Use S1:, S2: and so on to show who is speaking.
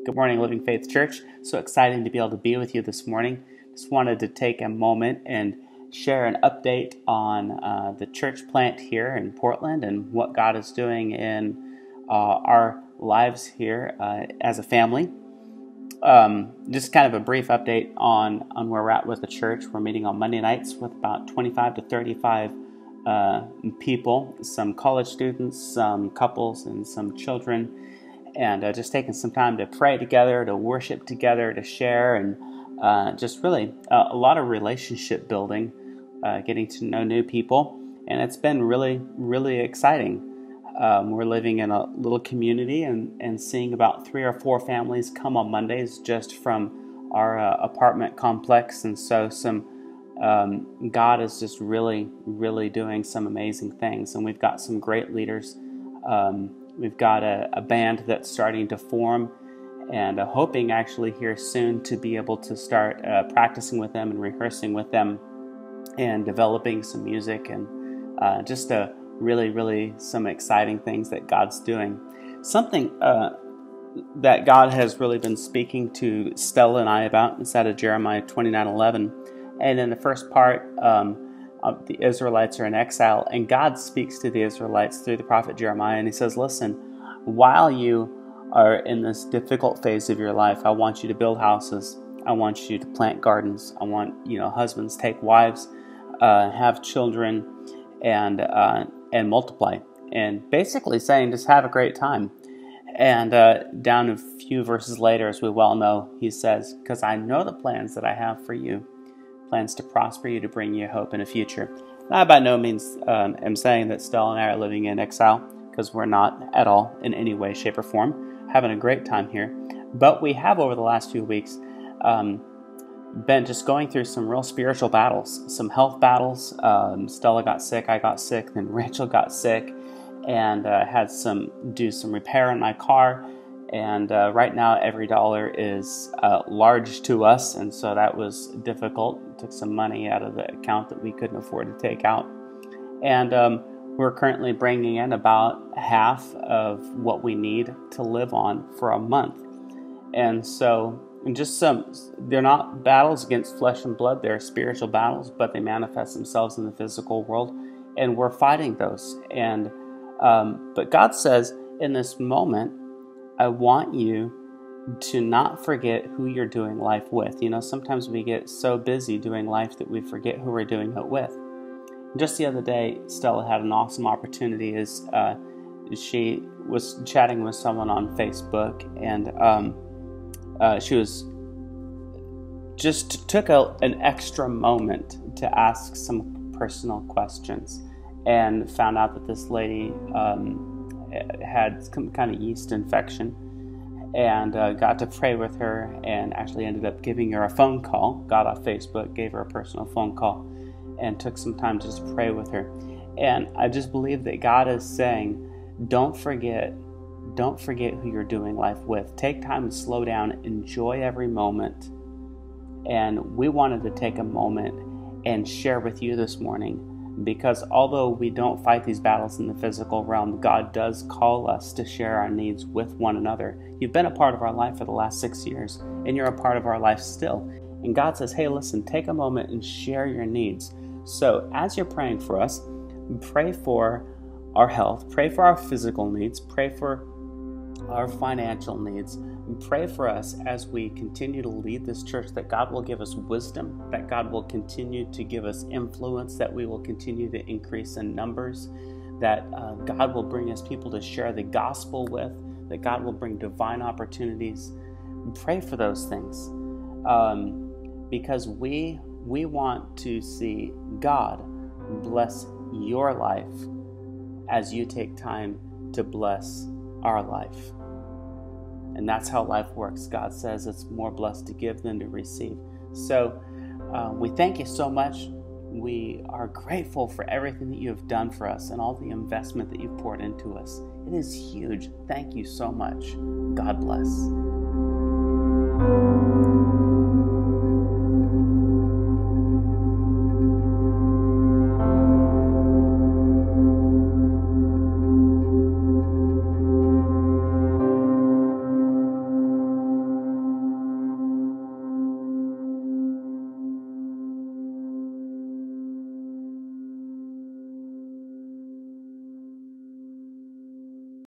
S1: Good morning, Living Faith Church. So exciting to be able to be with you this morning. Just wanted to take a moment and share an update on the church plant here in Portland and what God is doing in our lives here as a family. Just kind of a brief update on where we're at with the church. We're meeting on Monday nights with about 25 to 35 people, some college students, some couples, and some children. And just taking some time to pray together, to worship together, to share, and just really a lot of relationship building, getting to know new people. And it's been really, really exciting. We're living in a little community and seeing about 3 or 4 families come on Mondays just from our apartment complex. And so God is just really, really doing some amazing things. And we've got some great leaders. We've got a band that's starting to form, and hoping actually here soon to be able to start practicing with them and rehearsing with them and developing some music and just really, really some exciting things that God's doing. Something that God has really been speaking to Stella and I about is out of Jeremiah 29:11. And in the first part, the Israelites are in exile, and God speaks to the Israelites through the prophet Jeremiah, and he says, listen, while you are in this difficult phase of your life, I want you to build houses, I want you to plant gardens, I want husbands take wives, have children, and multiply, and basically saying just have a great time. And down a few verses later, as we well know, he says, because I know the plans that I have for you, plans to prosper you, to bring you hope in a future. And I by no means am saying that Stella and I are living in exile, because we're not at all in any way, shape, or form. Having a great time here. But we have, over the last few weeks, been just going through some real spiritual battles, some health battles. Stella got sick, I got sick, then Rachel got sick, and had do some repair on my car. And right now, every dollar is large to us, and so that was difficult. It took some money out of the account that we couldn't afford to take out. And we're currently bringing in about half of what we need to live on for a month. And so, they're not battles against flesh and blood, they're spiritual battles, but they manifest themselves in the physical world, and we're fighting those. And but God says, in this moment, I want you to not forget who you're doing life with. Sometimes we get so busy doing life that we forget who we're doing it with. Just the other day, Stella had an awesome opportunity as she was chatting with someone on Facebook, and she was just took an extra moment to ask some personal questions, and found out that this lady had some kind of yeast infection, and got to pray with her, and actually ended up giving her a phone call. Got off Facebook, gave her a personal phone call, and took some time to just pray with her. And I just believe that God is saying, don't forget who you're doing life with. Take time to slow down, enjoy every moment. And we wanted to take a moment and share with you this morning, because although we don't fight these battles in the physical realm, God does call us to share our needs with one another. You've been a part of our life for the last 6 years, and you're a part of our life still. And God says, hey, listen, take a moment and share your needs. So as you're praying for us, pray for our health, pray for our physical needs, pray for our financial needs. Pray for us as we continue to lead this church, that God will give us wisdom, that God will continue to give us influence, that we will continue to increase in numbers, that God will bring us people to share the gospel with, that God will bring divine opportunities. Pray for those things, because we want to see God bless your life as you take time to bless our life. And that's how life works. God says it's more blessed to give than to receive. So we thank you so much. We are grateful for everything that you have done for us and all the investment that you've poured into us. It is huge. Thank you so much. God bless.